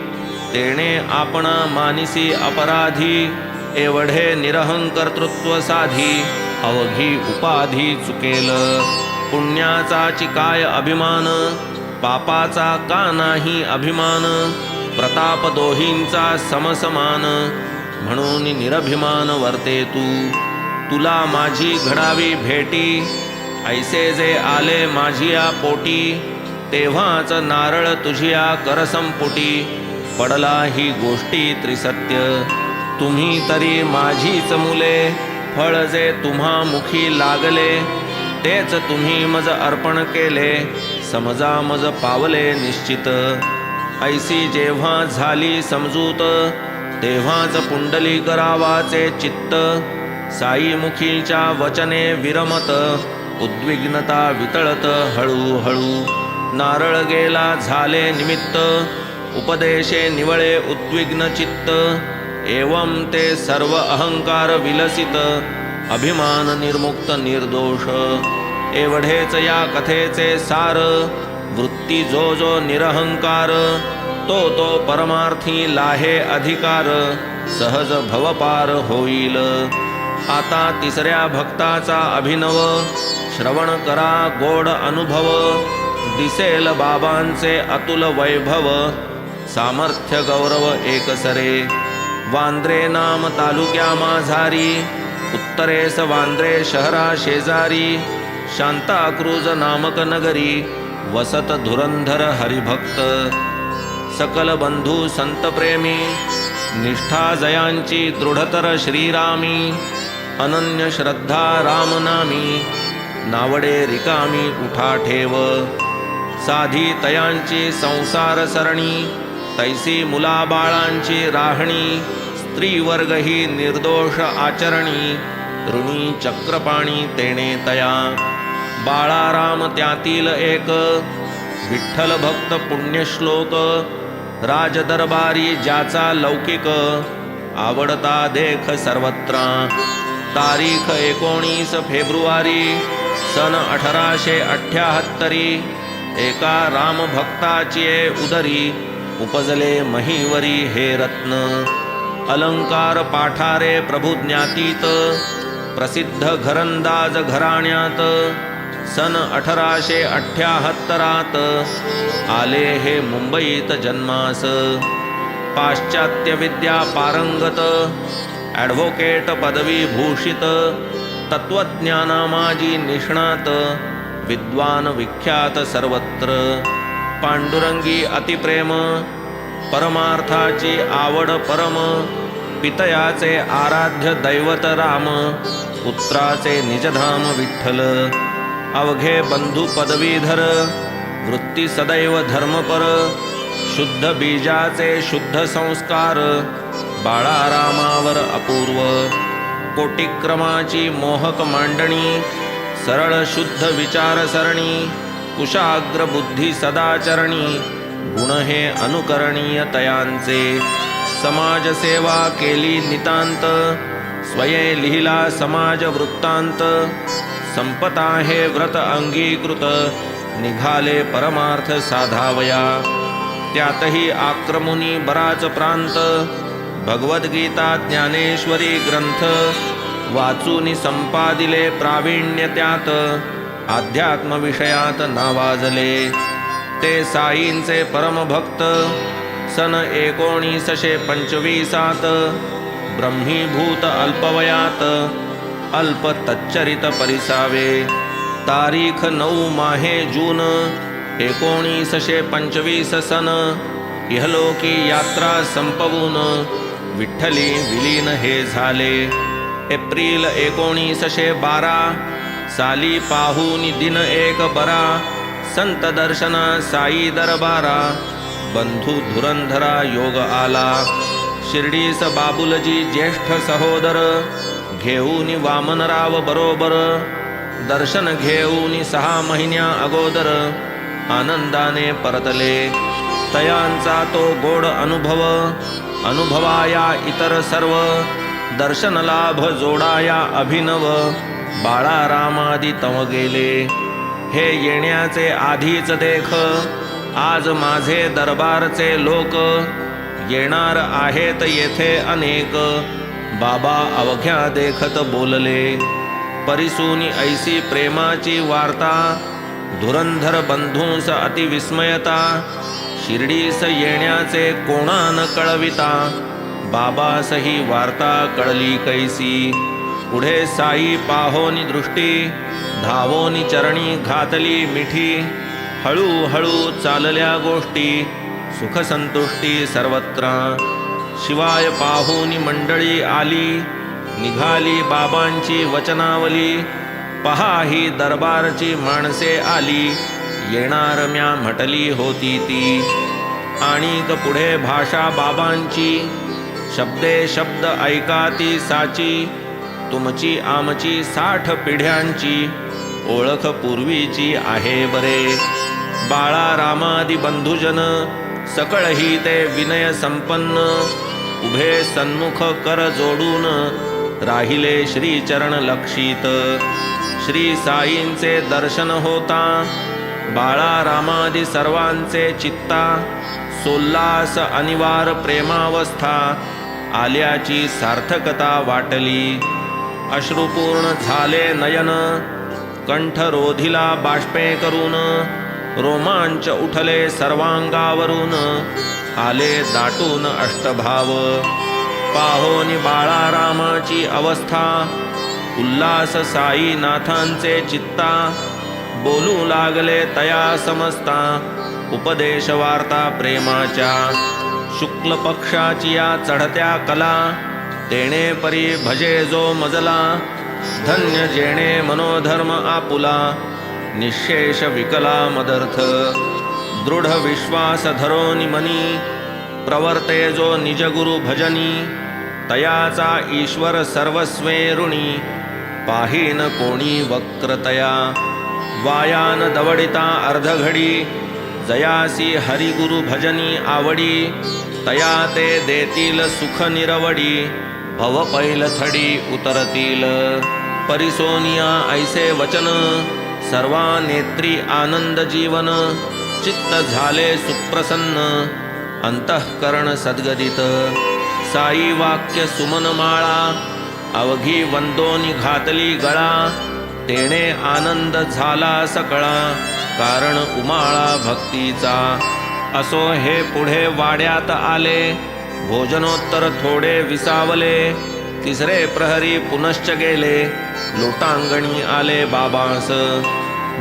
Speaker 1: तेणे आपणा मानिसी अपराधी. एवढे निरहंकर्तृत्व साधी, अवघी उपाधी चुकेल. पुण्याचा काय अभिमान, पापाचा का नाही अभिमान. प्रताप दोहींचा समसमान, म्हणून निरभिमान वर्ते तू. तुला माझी घडावी भेटी, ऐसे जे आले माझिया पोटी. तेव्हाच नारळ तुझिया करसंपुटी, पडला ही गोष्टी त्रिसत्य. तुम्ही तरी माझीच मुले, फळ जे तुम्हा मुखी लागले. तेच तुम्ही मज अर्पण केले, समजा मज पावले निश्चित. ऐसी जेव्हा झाली समजूत, तेव्हाच पुंडलिक रावाचे चित्त. साई मुखीच्या वचने विरमत, उद्विग्नता वितळत हळूहळू. नारळ गेला झाले निमित्त, उपदेशे निवळे उद्विग्न चित्त. एवं ते सर्व अहंकार विलसित, अभिमान निर्मुक्त निर्दोष. एवढेच या कथेचे सार, वृत्ती जो जो निरहंकार. तो तो परमार्थी लाहे अधिकार, सहज भवपार होईल. आता तिसऱ्या भक्ताचा अभिनव, श्रवण करा गोड अनुभव. दिसेल बाबांचे अतुल वैभव, सामर्थ्य गौरव एकसरे. वांद्रे नाम तालुक्या माझारी, उत्तरेस वांद्रे शहरा शेजारी. शांताक्रूज नामक नगरी, वसत धुरंधर हरिभक्त. सकल बंधू संत प्रेमी, निष्ठा जयांची दृढतर श्रीरामी. अनन्य श्रद्धा रामनामी, नावडे रिकामी उठा ठेव. साधी तयांची संसार सरणी, तैसी मुलाबाळांची राहणी. स्त्रीवर्ग ही निर्दोष आचरणी, ऋणी चक्रपाणी तेणे तया. बाळाराम त्यातील एक, विठ्ठल भक्त पुण्यश्लोक. राजदरबारी ज्याचा लौकिक, आवडता देख सर्वत्र. तारीख 19 फेब्रुवारी सन 1878. एका रामभक्ताची उदरी, उपजले महीवरी हे रत्न. अलंकार पाठारे प्रभू ज्ञातीत, प्रसिद्ध घरंदाज घराण्यात. सन 1878 आले हे मुंबईत जन्मास. पाश्चात्य विद्या पारंगत, ॲडव्होकेट पदवी भूषित. तत्वज्ञानामाजी निष्णात, विद्वान विख्यात सर्वत्र. पांडुरंगी अतिप्रेम, परमार्थाची आवड परम. पितयाचे आराध्य दैवत राम, पुत्राचे निजधाम विठ्ठल. अवघे बंधू पदवीधर, वृत्ती सदैव धर्मपर. शुद्ध बीजाचे शुद्ध संस्कार, बाळारामावर अपूर्व. कोटिक्रमाची मोहक मांडणी, सरळ शुद्ध विचारसरणी. कुशाग्र बुद्धी सदाचरणी, गुण हे अनुकरणीय तयांचे. समाजसेवा केली नितांत, स्वये लिहिला समाज वृत्तांत. संपता हे व्रत अंगीकृत, निघाले परमार्थ साधावया. त्यातही आक्रमुनी बराच प्रांत, भगवद्गीता ज्ञानेश्वरी ग्रंथ. वाचूनी संपादिले प्रावीण्य त्यात, अध्यात्म विषयात नावाजले. ते साईंचे परमभक्त, सन 1925 ब्रह्मीभूत अल्पवयात. अल्प तच्चरित परिसावे. तारीख 9 माहे जून 1925 सन. इहलोकी यात्रा संपवून, विठ्ठली विलीन हे झाले. एप्रिल 1912 साली पाहून दिन एक बरा. संत दर्शना साई दरबारा बंधू धुरंधरा योग आला शिर्डीस बाबुलजी ज्येष्ठ सहोदर घेऊन वामनराव बरोबर दर्शन घेऊन 6 महिन्या अगोदर आनंदाने परतले तयांचा तो गोड अनुभवाया इतर सर्व दर्शन लाभ जोडाया अभिनव बाळारामादी तव गेले हे येण्याचे आधीच देख आज माझे दरबारचे लोक येणार आहेत येथे अनेक बाबा अवघ्या देखत बोलले परिसूनी ऐसी प्रेमाची वार्ता धुरंधर बंधूंस अतिविस्मयता शिर्डीस येण्याचे कोणा न कळविता बाबास ही वार्ता कळली कैसी पुढे साई पाहोनी दृष्टी धावोनी चरणी घातली मिठी हळूहळू चालल्या गोष्टी सुखसंतुष्टी सर्वत्र शिवाय पाहुनी मंडळी आली निघाली बाबांची वचनावली पहा ही दरबारची माणसे आली येणार म्या म्हटली होती ती आणिक पुढे भाषा बाबांची शब्दे शब्द ऐका ती साची तुमची आमची 60 पिढ्यांची ओळख पूर्वीची आहे बरे बाळारामादी बंधुजन सकळही ते विनय संपन्न उभे सन्मुख कर जोडून राहिले श्री चरण लक्षित श्री साईंचे दर्शन होता बाळारामादी सर्वांचे चित्ता सोल्लास अनिवार प्रेमावस्था आल्याची सार्थकता वाटली अश्रुपूर्ण झाले नयन कंठ रोधिला बाष्पे करून रोमांच उठले सर्वांगावरून आले दाटून अष्टभाव पाहोनी बाळारामाची अवस्था उल्हास साईनाथांचे चित्ता बोलू लागले तया समजता उपदेश वार्ता प्रेमाच्या शुक्ल पक्षाची या चढत्या कला तेणे परी भजे जो मजला धन्य जेणे मनोधर्म आपुला निशेष विकला मदर्थ दृढ विश्वास धरोनी मनी प्रवर्ते जो निजगुरु भजनी तयाचा ईश्वर सर्वस्वे ऋणी पाहीन कोणी वक्रतया वायान दवडिता अर्धघडी जयासी हरिगुरु भजनी आवडी तया ते देतील सुख निरवडी भव पैलथडी उतरतील परिसोनिया ऐसे वचन सर्वा नेत्री आनंद जीवन चित्त झाले सुप्रसन्न अंतःकरण सद्गदित साई वाक्य सुमन माळा अवघी वंदोनी घातली गळा तेणे आनंद झाला सकळा कारण उमाळा भक्तीचा असो हे पुढे वाड्यात आले भोजनोत्तर थोडे विसावले तिसरे प्रहरी पुनश्च गेले लोटांगणी आले बाबांस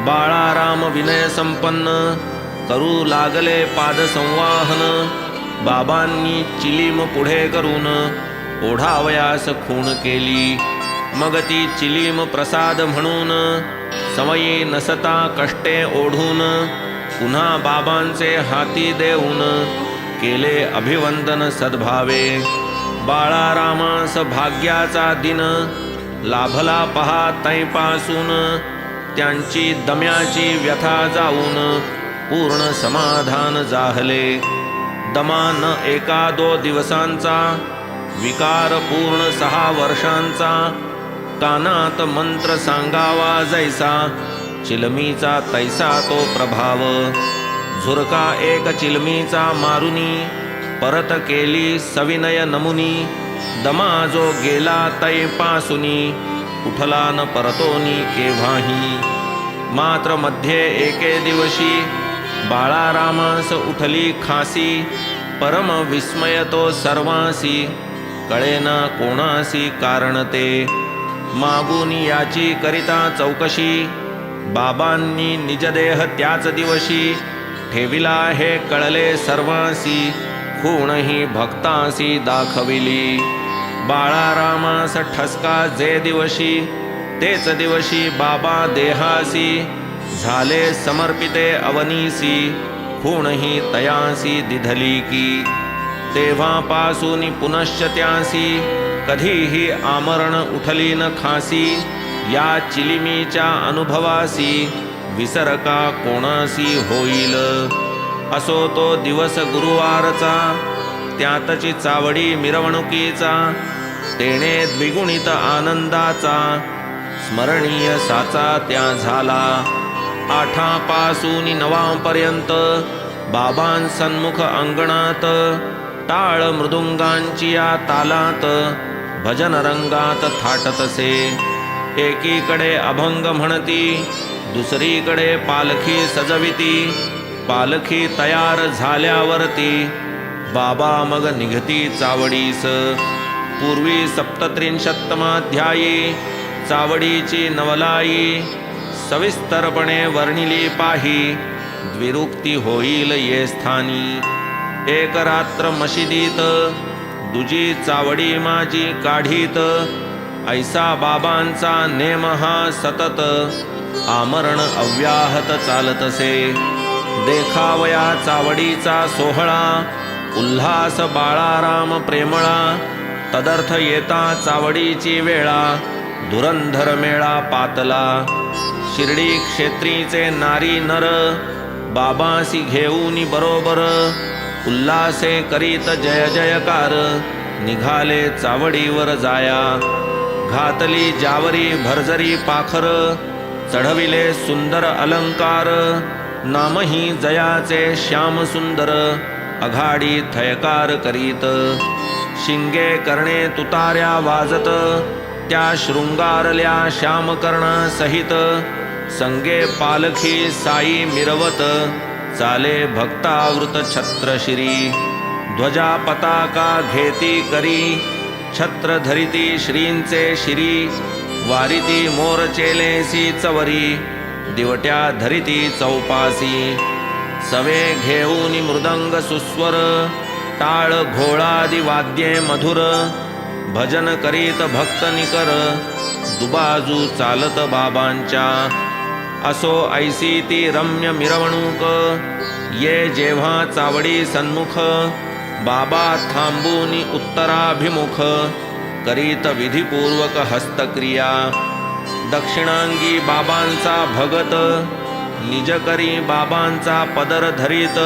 Speaker 1: बाळाराम विनय संपन्न करू लागले पादसंवाहन बाबांनी चिलीम पुढे करून ओढावयास खूण केली मग ती चिलीम प्रसाद म्हणून समयी नसता कष्टे ओढून पुन्हा बाबांचे हाती देऊन केले अभिवंदन सद्भावे बाळारामास भाग्याचा दिन लाभला पहा तैपासून त्यांची दम्याची व्यथा जाऊन पूर्ण समाधान जाहले दमा न 1-2 दिवसांचा विकार पूर्ण 6 वर्षांचा कानात मंत्र सांगावा जैसा चिलमीचा तैसा तो प्रभाव झुरका एक चिलमीचा मारुनी परत केली सविनय नमुनी दमा जो गेला तैपासुनी उठला न परतोनी केव्हाही मात्र मध्ये एके दिवशी बाळारामास उठली खासी परम विस्मय तो सर्वांसी कळेना कोणासी कारण ते मागून याची करिता चौकशी बाबांनी निजदेह त्याच दिवशी ठेविला हे कळले सर्वांसी खूणही भक्तांसी दाखविली बाळारामास ठसका जे दिवशी तेच दिवशी बाबा देहासी झाले समर्पिते अवनीसी, खूणही तयासी दिधली की. तेव्हापासून पुनश्च त्यासी, कधीही आमरण उठली न खासी. या चिलिमीच्या अनुभवासी, विसर का कोणासी होईल. असो तो दिवस गुरुवारचा, त्यातची चावडी मिरवणुकीचा. तेणे द्विगुणित आनंदाचा, स्मरणीय साचा त्या झाला. आठापासून नवापर्यंत बाबांसन्मुख अंगणात, टाळ मृदुंगांची या तालात, भजन रंगात थाटतसे. एकीकडे अभंग म्हणती, दुसरीकडे पालखी सजविती. पालखी तयार झाल्यावरती, बाबा मग निघती चावडीस. पूर्वी 37तमाध्यायी चावडीची नवलाई, सविस्तरपणे वर्णिली पाही. द्विरुक्ती होईल ये स्थानी. एक रात्र मशिदीत, दुजी चावडी माझी काढीत. ऐसा बाबांचा नेम हा सतत, आमरण अव्याहत चालतसे. देखावया चावडीचा सोहळा, उल्हास बाळाराम प्रेमळा. तदर्थ येता चावडीची वेळा, धुरंधर मेळा पातला. शिर्डी क्षेत्रीचे नारी नर, बाबासी घेऊनी बरोबर. उल्हासे करीत जय जयकार, निघाले चावडीवर जाया. घातली जावरी भरजरी पाखर, चढविले सुंदर अलंकार. नामही जयाचे श्याम सुंदर, आघाडी थयकार करीत. शिंगे करणे तुतार्या वाजत, त्या शृंगारल्या श्यामकर्णा सहित. संगे पालखी साई मिरवत, चाले भक्तावृत छत्रशिरी. ध्वजा पताका घेती करी, छत्र धरिती श्रींचे शिरी. वारिती मोरचेलेसी चवरी, दिवट्या धरिती चौपासी. सवे घेऊन मृदंग सुस्वर, टाळ घोळादी वाद्ये मधुर. भजन करीत भक्त निकर, दुबाजू चालत बाबांच्या. असो ऐसी ती रम्य मिरवणूक, ये जेव्हा चावडी सन्मुख. बाबा थांबून उत्तराभिमुख, करीत विधिपूर्वक हस्तक्रिया. दक्षिणांगी बाबांचा भगत, निज करी बाबांचा पदर धरीत.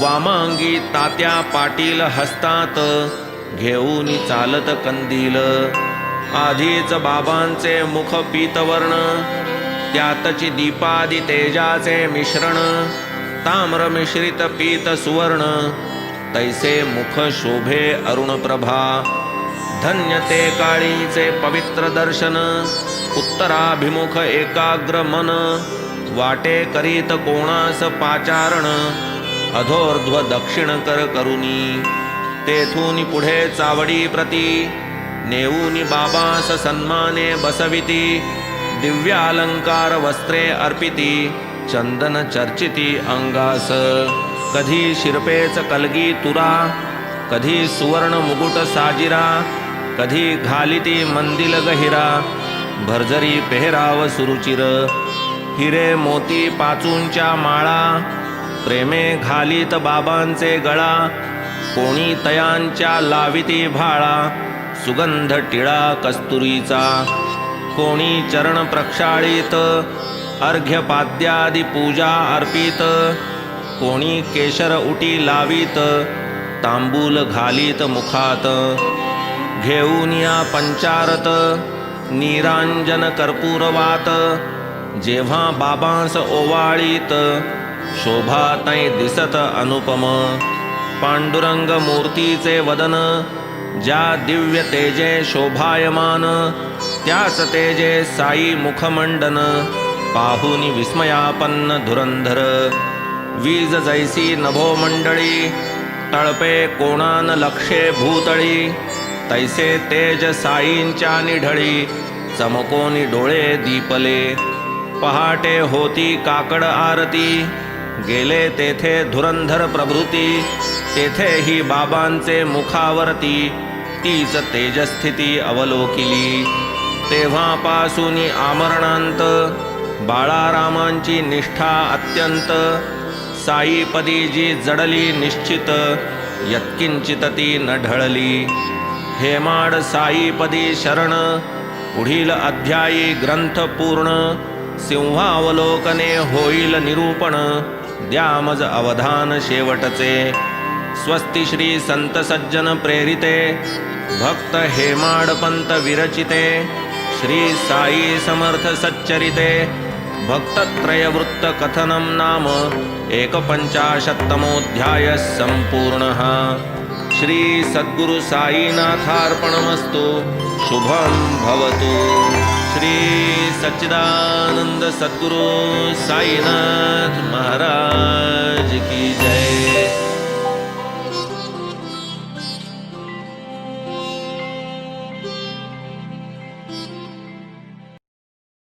Speaker 1: वामांगी तात्या पाटील हस्तात, घेऊन चालत कंदील. आधीच बाबांचे मुख पीतवर्ण, त्यातची दीपादी तेजाचे मिश्रण. ताम्र मिश्रित पीत सुवर्ण, तैसे मुख शोभे अरुणप्रभा. धन्य ते काळीचे पवित्र दर्शन, उत्तराभिमुख एकाग्र मन. वाटे करीत कोणास पाचारण, अधोर्ध्व दक्षिण कर करुनी. तेथून पुढे चावडी प्रती, नेऊनी बाबास सन्माने बसविती. दिव्यालंकार वस्त्रे अर्पिती, चंदन चर्चिती अंगास. कधी शिरपेच कलगी तुरा, कधी सुवर्ण मुकुट साजिरा. कधी घालिती मंदिल गहिरा, भरजरी पेहराव सुरुचिर. हिरे मोती पाचूंच्या माळा, प्रेमे घालीत बाबांचे गळा. कोणी तयांच्या लाविती भाळा, सुगंध टिळा कस्तुरीचा. कोणी चरण प्रक्षाळीत, अर्घ्यपाद्यादी पूजा अर्पित. कोणी केशर उटी लावीत, तांबूल घालीत मुखात. घेऊन या पंचारत, निरांजन कर्पूरवात. जेव्हा बाबांस ओवाळीत, शोभा तै दिसत अनुपम. पांडुरंग मूर्तीचे वदन, ज्या दिव्य तेजे शोभायमान. त्याच तेजे साई मुखमंडन, पाहुनी विस्मयापन्न धुरंधर. वीज जैसी नभो मंडळी, तळपे कोणान लक्षे भूतळी. तैसे तेज साईंच्या निढळी, चमकोनी डोळे दीपले. पहाटे होती काकड आरती, गेले तेथे धुरंधर प्रभृती. तेथेही बाबांचे मुखावरती, तीच तेजस्थिती अवलोकिली. तेव्हापासून आमरणांत, बाळारामांची निष्ठा अत्यंत, साईपदी जी जडली निश्चित, यत्किंचित ती न ढळली. हेमाड साईपदी शरण, पुढील अध्यायी ग्रंथ पूर्ण. सिंहावलोकने होईल निरूपण, द्या मज अवधान शेवटचे. स्वस्ति श्री संत सज्जन प्रेरिते, भक्त हेमाडपंत विरचिते. श्री साई समर्थ सच्चरिते, भक्तत्रयवृत्त कथनं नाम 51तमोऽध्यायः सम्पूर्णः. श्री सद्गुरु साईनाथार्पणमस्तु. शुभं भवतु. श्री सच्चिदानंद सद्गुरु साईनाथ महाराज की जय.